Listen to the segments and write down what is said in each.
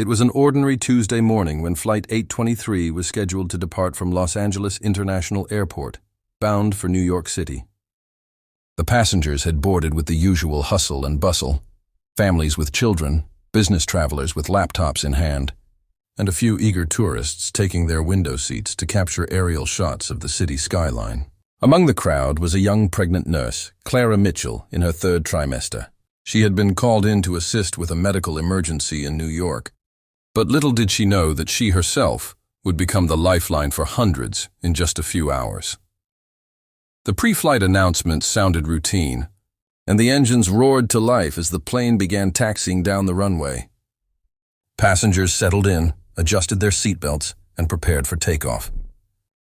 It was an ordinary Tuesday morning when Flight 823 was scheduled to depart from Los Angeles International Airport, bound for New York City. The passengers had boarded with the usual hustle and bustle, families with children, business travelers with laptops in hand, and a few eager tourists taking their window seats to capture aerial shots of the city skyline. Among the crowd was a young pregnant nurse, Clara Mitchell, in her third trimester. She had been called in to assist with a medical emergency in New York, but little did she know that she herself would become the lifeline for hundreds in just a few hours. The pre-flight announcements sounded routine, and the engines roared to life as the plane began taxiing down the runway. Passengers settled in, adjusted their seatbelts, and prepared for takeoff.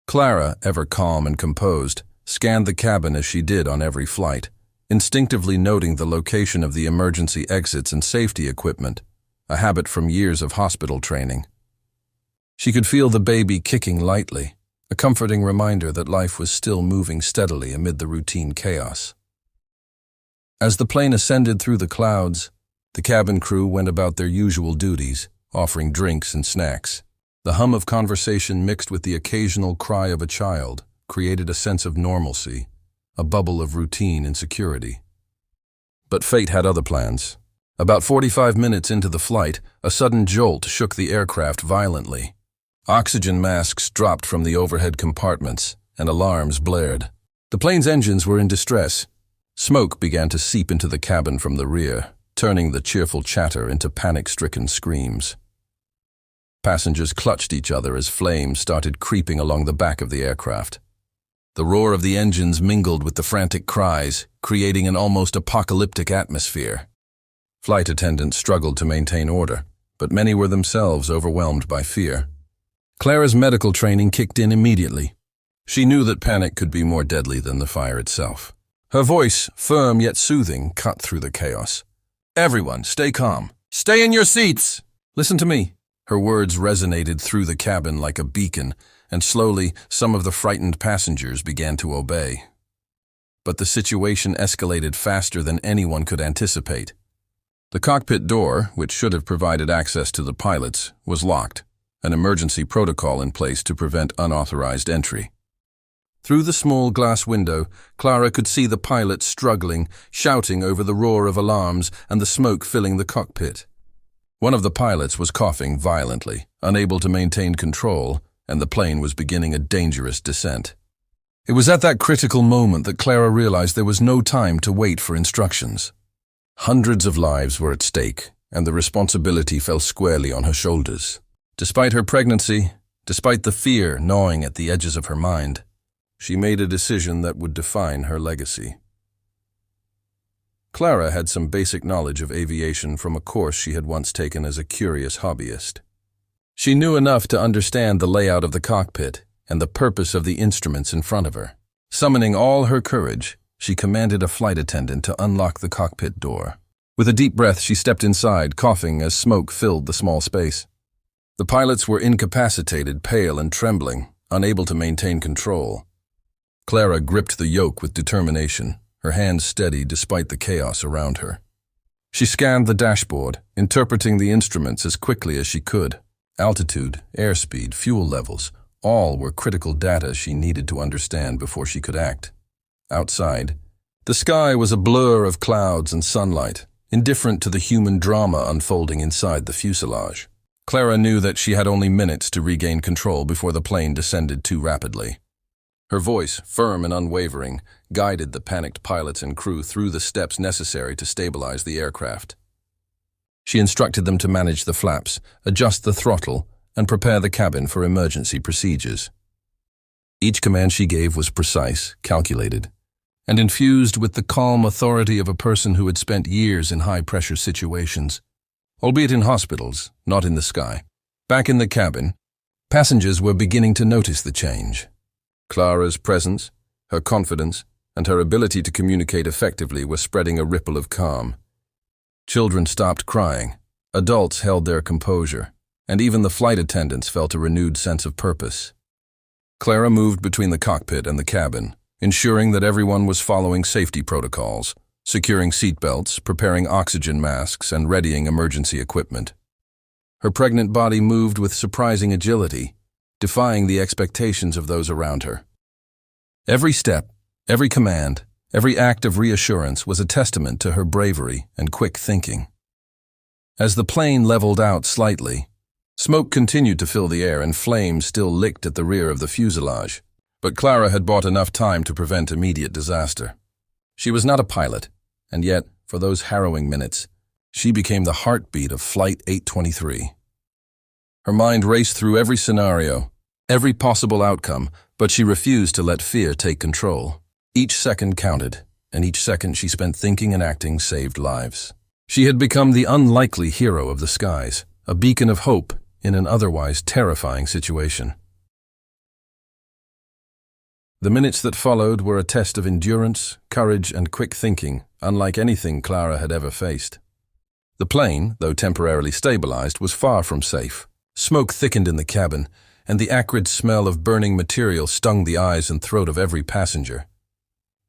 Clara, ever calm and composed, scanned the cabin as she did on every flight, instinctively noting the location of the emergency exits and safety equipment, a habit from years of hospital training. She could feel the baby kicking lightly, a comforting reminder that life was still moving steadily amid the routine chaos. As the plane ascended through the clouds, the cabin crew went about their usual duties, offering drinks and snacks. The hum of conversation mixed with the occasional cry of a child created a sense of normalcy, a bubble of routine and security. But fate had other plans. About 45 minutes into the flight, a sudden jolt shook the aircraft violently. Oxygen masks dropped from the overhead compartments, and alarms blared. The plane's engines were in distress. Smoke began to seep into the cabin from the rear, turning the cheerful chatter into panic-stricken screams. Passengers clutched each other as flames started creeping along the back of the aircraft. The roar of the engines mingled with the frantic cries, creating an almost apocalyptic atmosphere. Flight attendants struggled to maintain order, but many were themselves overwhelmed by fear. Clara's medical training kicked in immediately. She knew that panic could be more deadly than the fire itself. Her voice, firm yet soothing, cut through the chaos. "Everyone, stay calm. Stay in your seats! Listen to me." Her words resonated through the cabin like a beacon, and slowly some of the frightened passengers began to obey. But the situation escalated faster than anyone could anticipate. The cockpit door, which should have provided access to the pilots, was locked, an emergency protocol in place to prevent unauthorized entry. Through the small glass window, Clara could see the pilots struggling, shouting over the roar of alarms and the smoke filling the cockpit. One of the pilots was coughing violently, unable to maintain control, and the plane was beginning a dangerous descent. It was at that critical moment that Clara realized there was no time to wait for instructions. Hundreds of lives were at stake, and the responsibility fell squarely on her shoulders. Despite her pregnancy, despite the fear gnawing at the edges of her mind, she made a decision that would define her legacy. Clara had some basic knowledge of aviation from a course she had once taken as a curious hobbyist. She knew enough to understand the layout of the cockpit and the purpose of the instruments in front of her. Summoning all her courage, she commanded a flight attendant to unlock the cockpit door. With a deep breath, she stepped inside, coughing as smoke filled the small space. The pilots were incapacitated, pale and trembling, unable to maintain control. Clara gripped the yoke with determination, her hands steady despite the chaos around her. She scanned the dashboard, interpreting the instruments as quickly as she could. Altitude, airspeed, fuel levels, all were critical data she needed to understand before she could act. Outside, the sky was a blur of clouds and sunlight, indifferent to the human drama unfolding inside the fuselage. Clara knew that she had only minutes to regain control before the plane descended too rapidly. Her voice, firm and unwavering, guided the panicked pilots and crew through the steps necessary to stabilize the aircraft. She instructed them to manage the flaps, adjust the throttle, and prepare the cabin for emergency procedures. Each command she gave was precise, calculated, and infused with the calm authority of a person who had spent years in high-pressure situations, albeit in hospitals, not in the sky. Back in the cabin, passengers were beginning to notice the change. Clara's presence, her confidence, and her ability to communicate effectively were spreading a ripple of calm. Children stopped crying, adults held their composure, and even the flight attendants felt a renewed sense of purpose. Clara moved between the cockpit and the cabin, ensuring that everyone was following safety protocols, securing seatbelts, preparing oxygen masks, and readying emergency equipment. Her pregnant body moved with surprising agility, defying the expectations of those around her. Every step, every command, every act of reassurance was a testament to her bravery and quick thinking. As the plane leveled out slightly, smoke continued to fill the air and flames still licked at the rear of the fuselage, but Clara had bought enough time to prevent immediate disaster. She was not a pilot, and yet, for those harrowing minutes, she became the heartbeat of Flight 823. Her mind raced through every scenario, every possible outcome, but she refused to let fear take control. Each second counted, and each second she spent thinking and acting saved lives. She had become the unlikely hero of the skies, a beacon of hope in an otherwise terrifying situation. The minutes that followed were a test of endurance, courage, and quick thinking, unlike anything Clara had ever faced. The plane, though temporarily stabilized, was far from safe. Smoke thickened in the cabin, and the acrid smell of burning material stung the eyes and throat of every passenger.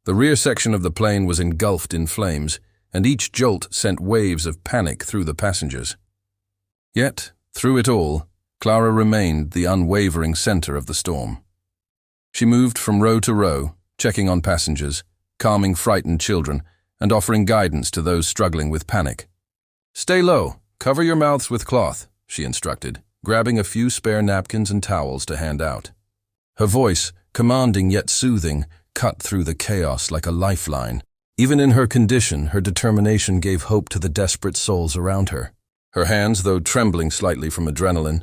The rear section of the plane was engulfed in flames, and each jolt sent waves of panic through the passengers. Yet, through it all, Clara remained the unwavering center of the storm. She moved from row to row, checking on passengers, calming frightened children, and offering guidance to those struggling with panic. "Stay low, cover your mouths with cloth," she instructed, grabbing a few spare napkins and towels to hand out. Her voice, commanding yet soothing, cut through the chaos like a lifeline. Even in her condition, her determination gave hope to the desperate souls around her. Her hands, though trembling slightly from adrenaline,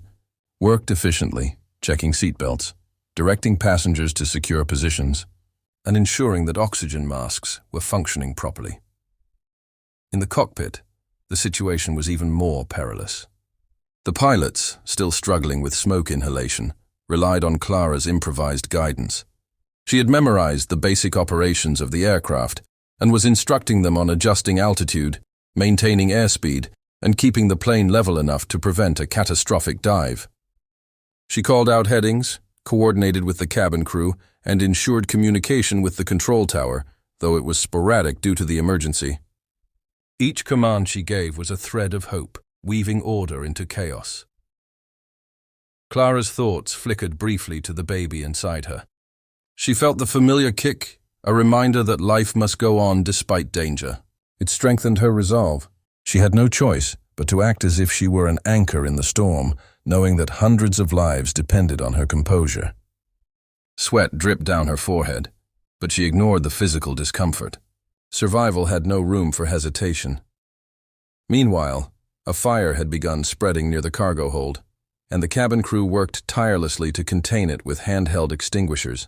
worked efficiently, checking seatbelts, directing passengers to secure positions, and ensuring that oxygen masks were functioning properly. In the cockpit, the situation was even more perilous. The pilots, still struggling with smoke inhalation, relied on Clara's improvised guidance. She had memorized the basic operations of the aircraft and was instructing them on adjusting altitude, maintaining airspeed, and keeping the plane level enough to prevent a catastrophic dive. She called out headings, coordinated with the cabin crew, and ensured communication with the control tower, though it was sporadic due to the emergency. Each command she gave was a thread of hope, weaving order into chaos. Clara's thoughts flickered briefly to the baby inside her. She felt the familiar kick, a reminder that life must go on despite danger. It strengthened her resolve. She had no choice but to act as if she were an anchor in the storm, knowing that hundreds of lives depended on her composure. Sweat dripped down her forehead, but she ignored the physical discomfort. Survival had no room for hesitation. Meanwhile, a fire had begun spreading near the cargo hold, and the cabin crew worked tirelessly to contain it with handheld extinguishers.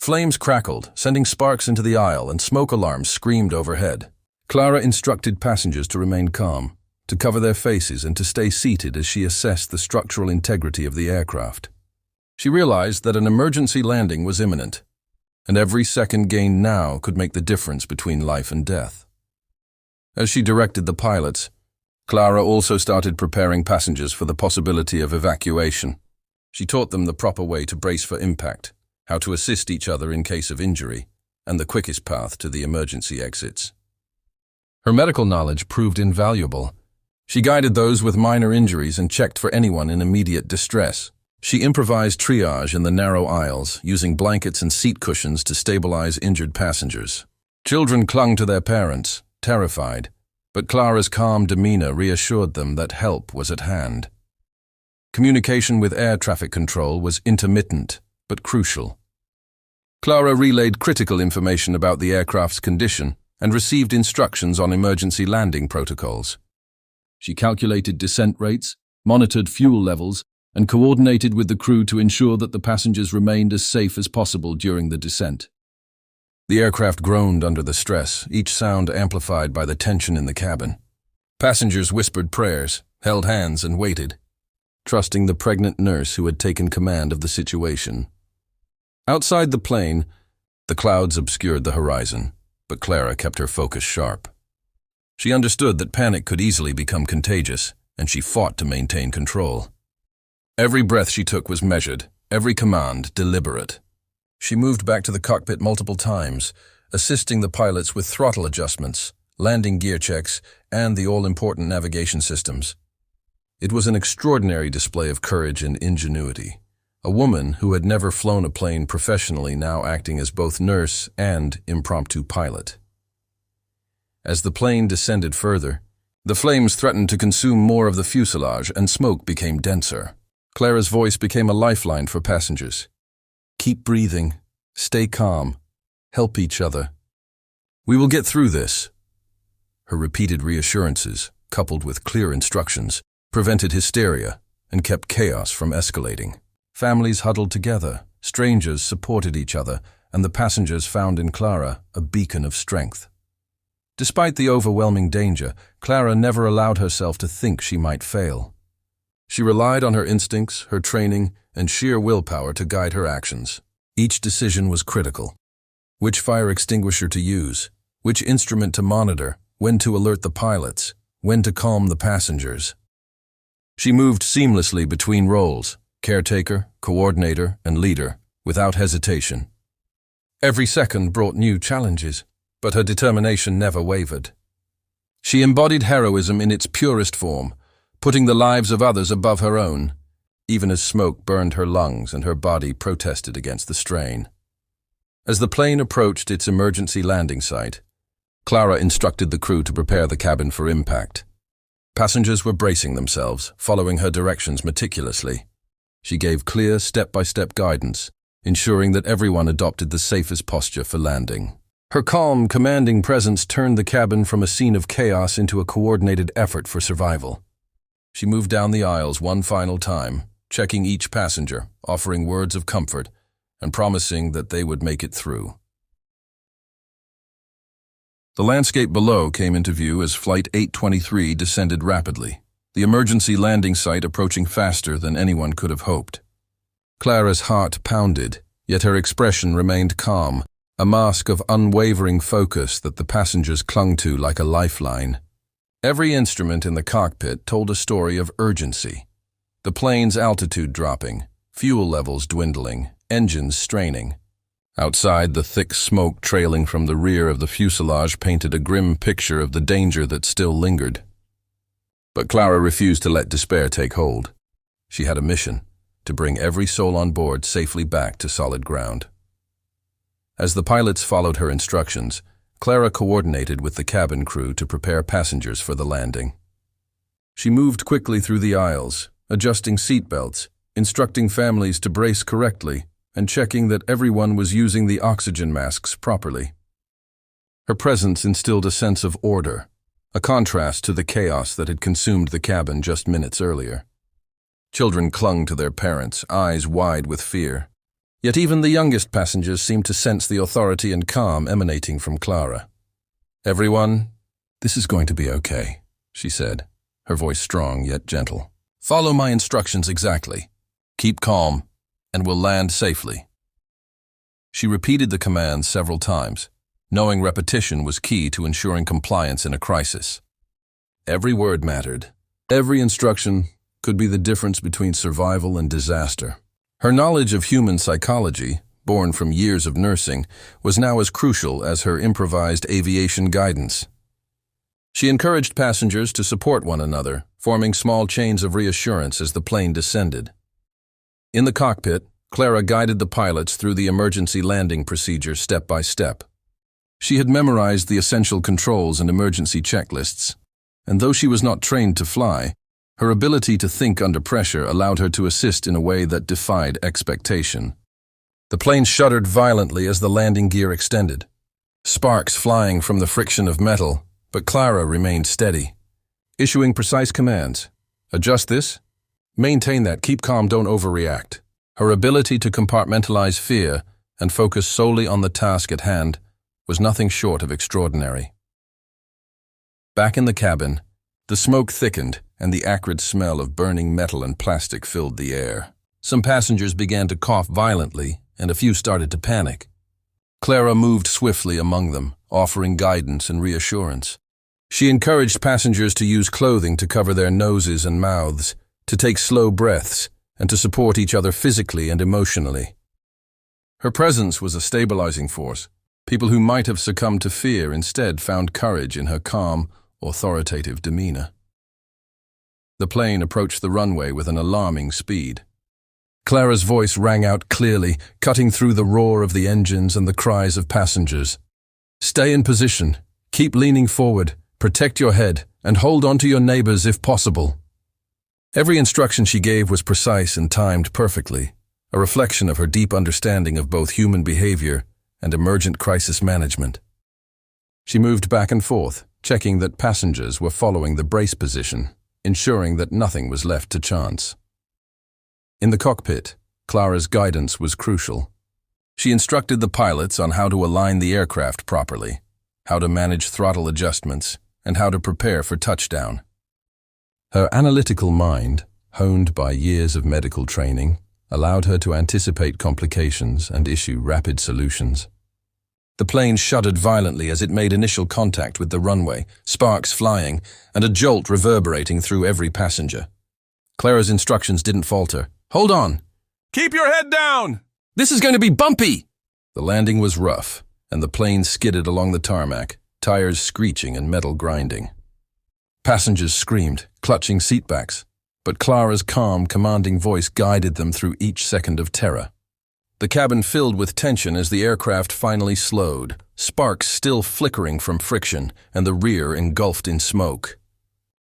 Flames crackled, sending sparks into the aisle, and smoke alarms screamed overhead. Clara instructed passengers to remain calm, to cover their faces, and to stay seated as she assessed the structural integrity of the aircraft. She realized that an emergency landing was imminent, and every second gained now could make the difference between life and death. As she directed the pilots, Clara also started preparing passengers for the possibility of evacuation. She taught them the proper way to brace for impact, how to assist each other in case of injury, and the quickest path to the emergency exits. Her medical knowledge proved invaluable. She guided those with minor injuries and checked for anyone in immediate distress. She improvised triage in the narrow aisles, using blankets and seat cushions to stabilize injured passengers. Children clung to their parents, terrified, but Clara's calm demeanor reassured them that help was at hand. Communication with air traffic control was intermittent, but crucial. Clara relayed critical information about the aircraft's condition and received instructions on emergency landing protocols. She calculated descent rates, monitored fuel levels, and coordinated with the crew to ensure that the passengers remained as safe as possible during the descent. The aircraft groaned under the stress, each sound amplified by the tension in the cabin. Passengers whispered prayers, held hands, and waited, trusting the pregnant nurse who had taken command of the situation. Outside the plane, the clouds obscured the horizon, but Clara kept her focus sharp. She understood that panic could easily become contagious, and she fought to maintain control. Every breath she took was measured, every command deliberate. She moved back to the cockpit multiple times, assisting the pilots with throttle adjustments, landing gear checks, and the all-important navigation systems. It was an extraordinary display of courage and ingenuity. A woman who had never flown a plane professionally now acting as both nurse and impromptu pilot. As the plane descended further, the flames threatened to consume more of the fuselage and smoke became denser. Clara's voice became a lifeline for passengers. Keep breathing, stay calm, help each other. We will get through this. Her repeated reassurances, coupled with clear instructions, prevented hysteria and kept chaos from escalating. Families huddled together, strangers supported each other, and the passengers found in Clara a beacon of strength. Despite the overwhelming danger, Clara never allowed herself to think she might fail. She relied on her instincts, her training, and sheer willpower to guide her actions. Each decision was critical. Which fire extinguisher to use, which instrument to monitor, when to alert the pilots, when to calm the passengers. She moved seamlessly between roles, caretaker, coordinator, and leader, without hesitation. Every second brought new challenges, but her determination never wavered. She embodied heroism in its purest form, putting the lives of others above her own, even as smoke burned her lungs and her body protested against the strain. As the plane approached its emergency landing site, Clara instructed the crew to prepare the cabin for impact. Passengers were bracing themselves, following her directions meticulously. She gave clear, step-by-step guidance, ensuring that everyone adopted the safest posture for landing. Her calm, commanding presence turned the cabin from a scene of chaos into a coordinated effort for survival. She moved down the aisles one final time, checking each passenger, offering words of comfort, and promising that they would make it through. The landscape below came into view as Flight 823 descended rapidly, the emergency landing site approaching faster than anyone could have hoped. Clara's heart pounded, yet her expression remained calm, a mask of unwavering focus that the passengers clung to like a lifeline. Every instrument in the cockpit told a story of urgency. The plane's altitude dropping, fuel levels dwindling, engines straining. Outside, the thick smoke trailing from the rear of the fuselage painted a grim picture of the danger that still lingered. But Clara refused to let despair take hold. She had a mission, to bring every soul on board safely back to solid ground. As the pilots followed her instructions, Clara coordinated with the cabin crew to prepare passengers for the landing. She moved quickly through the aisles, adjusting seatbelts, instructing families to brace correctly, and checking that everyone was using the oxygen masks properly. Her presence instilled a sense of order, a contrast to the chaos that had consumed the cabin just minutes earlier. Children clung to their parents, eyes wide with fear. Yet even the youngest passengers seemed to sense the authority and calm emanating from Clara. "Everyone, this is going to be okay," she said, her voice strong yet gentle. "Follow my instructions exactly. Keep calm, and we'll land safely." She repeated the commands several times, knowing repetition was key to ensuring compliance in a crisis. Every word mattered. Every instruction could be the difference between survival and disaster. Her knowledge of human psychology, born from years of nursing, was now as crucial as her improvised aviation guidance. She encouraged passengers to support one another, forming small chains of reassurance as the plane descended. In the cockpit, Clara guided the pilots through the emergency landing procedure step by step. She had memorized the essential controls and emergency checklists, and though she was not trained to fly, her ability to think under pressure allowed her to assist in a way that defied expectation. The plane shuddered violently as the landing gear extended, sparks flying from the friction of metal, but Clara remained steady, issuing precise commands. "Adjust this. Maintain that. Keep calm, don't overreact." Her ability to compartmentalize fear and focus solely on the task at hand was nothing short of extraordinary. Back in the cabin, the smoke thickened and the acrid smell of burning metal and plastic filled the air. Some passengers began to cough violently, and a few started to panic. Clara moved swiftly among them, offering guidance and reassurance. She encouraged passengers to use clothing to cover their noses and mouths, to take slow breaths, and to support each other physically and emotionally. Her presence was a stabilizing force. People who might have succumbed to fear instead found courage in her calm, authoritative demeanor. The plane approached the runway with an alarming speed. Clara's voice rang out clearly, cutting through the roar of the engines and the cries of passengers. "Stay in position. Keep leaning forward. Protect your head, and hold on to your neighbors if possible." Every instruction she gave was precise and timed perfectly, a reflection of her deep understanding of both human behavior and emergent crisis management. She moved back and forth, checking that passengers were following the brace position, ensuring that nothing was left to chance. In the cockpit, Clara's guidance was crucial. She instructed the pilots on how to align the aircraft properly, how to manage throttle adjustments, and how to prepare for touchdown. Her analytical mind, honed by years of medical training, allowed her to anticipate complications and issue rapid solutions. The plane shuddered violently as it made initial contact with the runway, sparks flying, and a jolt reverberating through every passenger. Clara's instructions didn't falter. "Hold on! Keep your head down! This is going to be bumpy!" The landing was rough, and the plane skidded along the tarmac, tires screeching and metal grinding. Passengers screamed, clutching seatbacks, but Clara's calm, commanding voice guided them through each second of terror. The cabin filled with tension as the aircraft finally slowed, sparks still flickering from friction and the rear engulfed in smoke.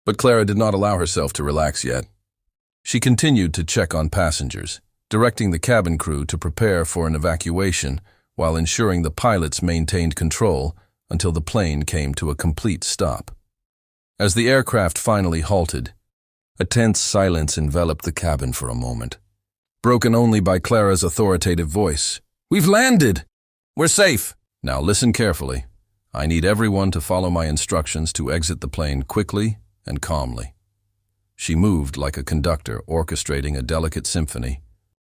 But Clara did not allow herself to relax yet. She continued to check on passengers, directing the cabin crew to prepare for an evacuation while ensuring the pilots maintained control until the plane came to a complete stop. As the aircraft finally halted, a tense silence enveloped the cabin for a moment, broken only by Clara's authoritative voice. "We've landed! We're safe! Now listen carefully. I need everyone to follow my instructions to exit the plane quickly and calmly." She moved like a conductor orchestrating a delicate symphony,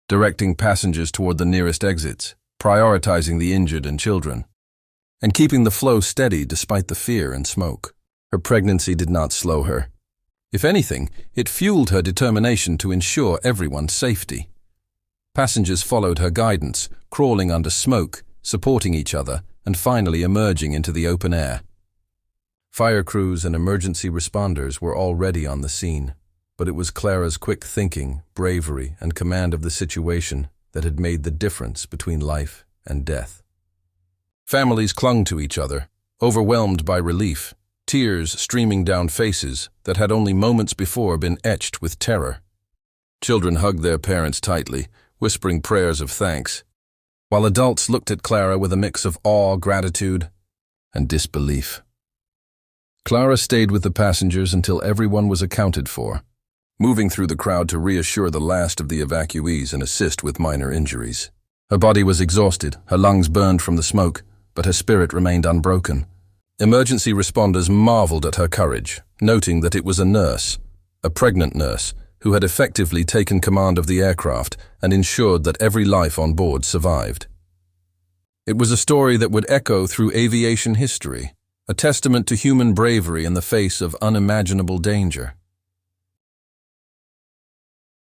directing passengers toward the nearest exits, prioritizing the injured and children, and keeping the flow steady despite the fear and smoke. Her pregnancy did not slow her. If anything, it fueled her determination to ensure everyone's safety. Passengers followed her guidance, crawling under smoke, supporting each other, and finally emerging into the open air. Fire crews and emergency responders were already on the scene, but it was Clara's quick thinking, bravery, and command of the situation that had made the difference between life and death. Families clung to each other, overwhelmed by relief, tears streaming down faces that had only moments before been etched with terror. Children hugged their parents tightly, whispering prayers of thanks, while adults looked at Clara with a mix of awe, gratitude, and disbelief. Clara stayed with the passengers until everyone was accounted for, moving through the crowd to reassure the last of the evacuees and assist with minor injuries. Her body was exhausted, her lungs burned from the smoke, but her spirit remained unbroken. Emergency responders marveled at her courage, noting that it was a pregnant nurse, who had effectively taken command of the aircraft and ensured that every life on board survived. It was a story that would echo through aviation history, a testament to human bravery in the face of unimaginable danger.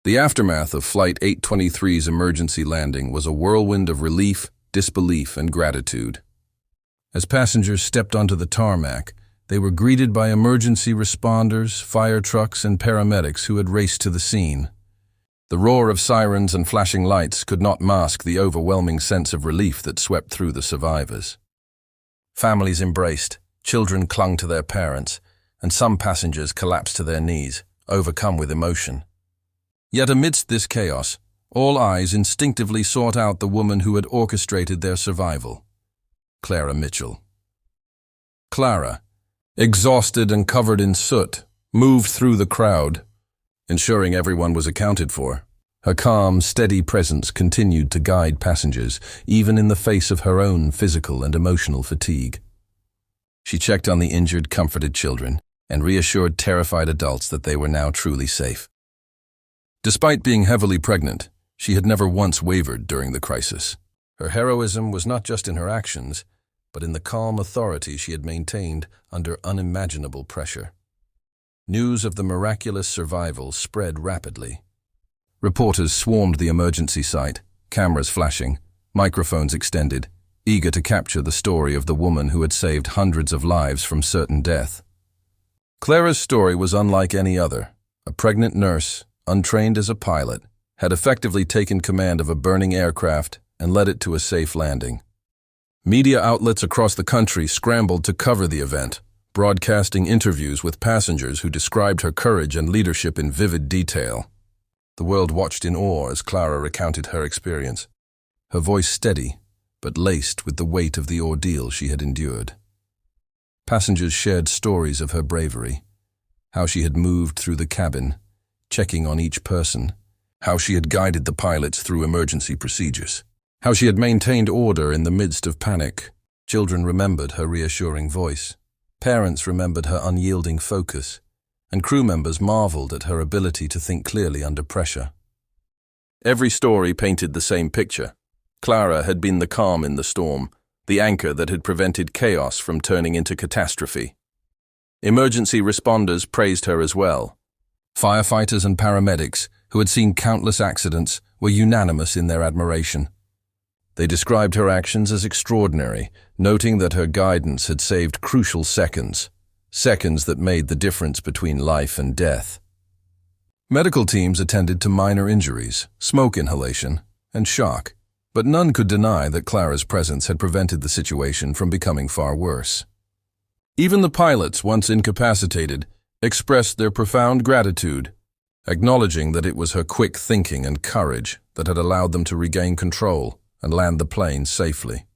The aftermath of Flight 823's emergency landing was a whirlwind of relief, disbelief, and gratitude. As passengers stepped onto the tarmac, they were greeted by emergency responders, fire trucks, and paramedics who had raced to the scene. The roar of sirens and flashing lights could not mask the overwhelming sense of relief that swept through the survivors. Families embraced, children clung to their parents, and some passengers collapsed to their knees, overcome with emotion. Yet amidst this chaos, all eyes instinctively sought out the woman who had orchestrated their survival, Clara Mitchell. Clara, exhausted and covered in soot, moved through the crowd, ensuring everyone was accounted for. Her calm, steady presence continued to guide passengers, even in the face of her own physical and emotional fatigue. She checked on the injured, comforted children, and reassured terrified adults that they were now truly safe. Despite being heavily pregnant, she had never once wavered during the crisis. Her heroism was not just in her actions, but in the calm authority she had maintained under unimaginable pressure. News of the miraculous survival spread rapidly. Reporters swarmed the emergency site, cameras flashing, microphones extended, eager to capture the story of the woman who had saved hundreds of lives from certain death. Clara's story was unlike any other, A pregnant nurse, untrained as a pilot, had effectively taken command of a burning aircraft and led it to a safe landing. Media outlets across the country scrambled to cover the event, broadcasting interviews with passengers who described her courage and leadership in vivid detail. The world watched in awe as Clara recounted her experience, her voice steady, but laced with the weight of the ordeal she had endured. Passengers shared stories of her bravery, how she had moved through the cabin, checking on each person, how she had guided the pilots through emergency procedures, how she had maintained order in the midst of panic. Children remembered her reassuring voice. Parents remembered her unyielding focus, and crew members marveled at her ability to think clearly under pressure. Every story painted the same picture. Clara had been the calm in the storm, the anchor that had prevented chaos from turning into catastrophe. Emergency responders praised her as well. Firefighters and paramedics, who had seen countless accidents, were unanimous in their admiration. They described her actions as extraordinary, noting that her guidance had saved crucial seconds that made the difference between life and death. Medical teams attended to minor injuries, smoke inhalation, and shock, but none could deny that Clara's presence had prevented the situation from becoming far worse. Even the pilots, once incapacitated, expressed their profound gratitude, acknowledging that it was her quick thinking and courage that had allowed them to regain control and land the plane safely.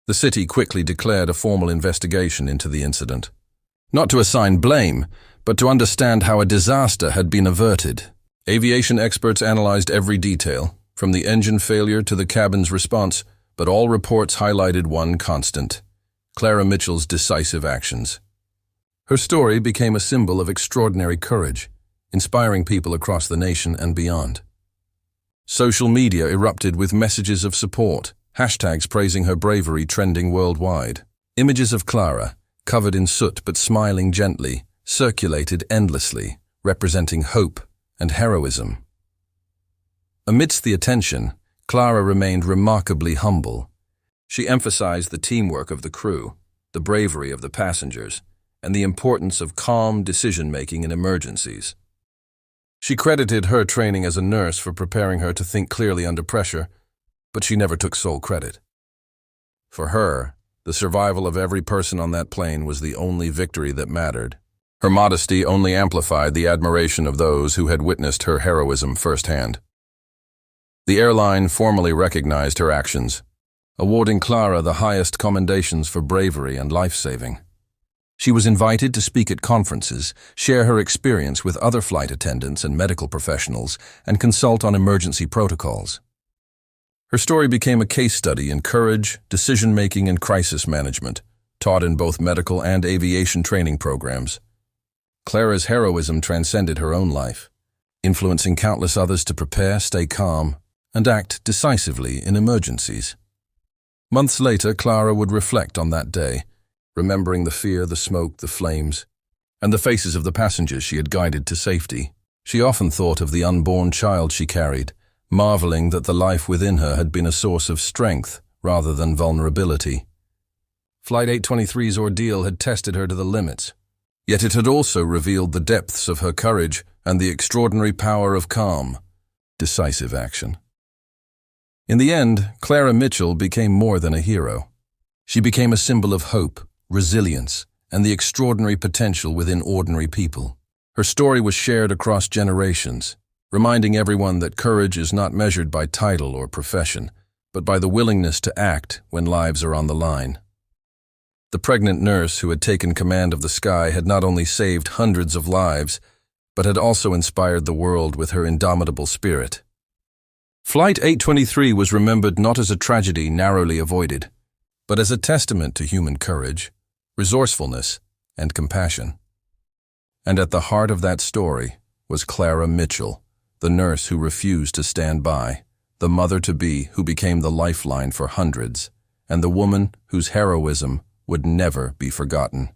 The city quickly declared a formal investigation into the incident, not to assign blame, but to understand how a disaster had been averted. Aviation experts analyzed every detail, from the engine failure to the cabin's response, but all reports highlighted one constant: Clara Mitchell's decisive actions. Her story became a symbol of extraordinary courage, inspiring people across the nation and beyond. Social media erupted with messages of support, hashtags praising her bravery trending worldwide. Images of Clara, covered in soot but smiling gently, circulated endlessly, representing hope and heroism. Amidst the attention, Clara remained remarkably humble. She emphasized the teamwork of the crew, the bravery of the passengers, and the importance of calm decision-making in emergencies. She credited her training as a nurse for preparing her to think clearly under pressure, but she never took sole credit. For her, the survival of every person on that plane was the only victory that mattered. Her modesty only amplified the admiration of those who had witnessed her heroism firsthand. The airline formally recognized her actions, awarding Clara the highest commendations for bravery and life-saving. She was invited to speak at conferences, share her experience with other flight attendants and medical professionals, and consult on emergency protocols. Her story became a case study in courage, decision-making, and crisis management, taught in both medical and aviation training programs. Clara's heroism transcended her own life, influencing countless others to prepare, stay calm, and act decisively in emergencies. Months later, Clara would reflect on that day, remembering the fear, the smoke, the flames, and the faces of the passengers she had guided to safety. She often thought of the unborn child she carried, marveling that the life within her had been a source of strength rather than vulnerability. Flight 823's ordeal had tested her to the limits, yet it had also revealed the depths of her courage and the extraordinary power of calm, decisive action. In the end, Clara Mitchell became more than a hero. She became a symbol of hope, resilience, and the extraordinary potential within ordinary people. Her story was shared across generations, reminding everyone that courage is not measured by title or profession, but by the willingness to act when lives are on the line. The pregnant nurse who had taken command of the sky had not only saved hundreds of lives, but had also inspired the world with her indomitable spirit. Flight 823 was remembered not as a tragedy narrowly avoided, but as a testament to human courage, resourcefulness, and compassion. And at the heart of that story was Clara Mitchell, the nurse who refused to stand by, the mother-to-be who became the lifeline for hundreds, and the woman whose heroism would never be forgotten.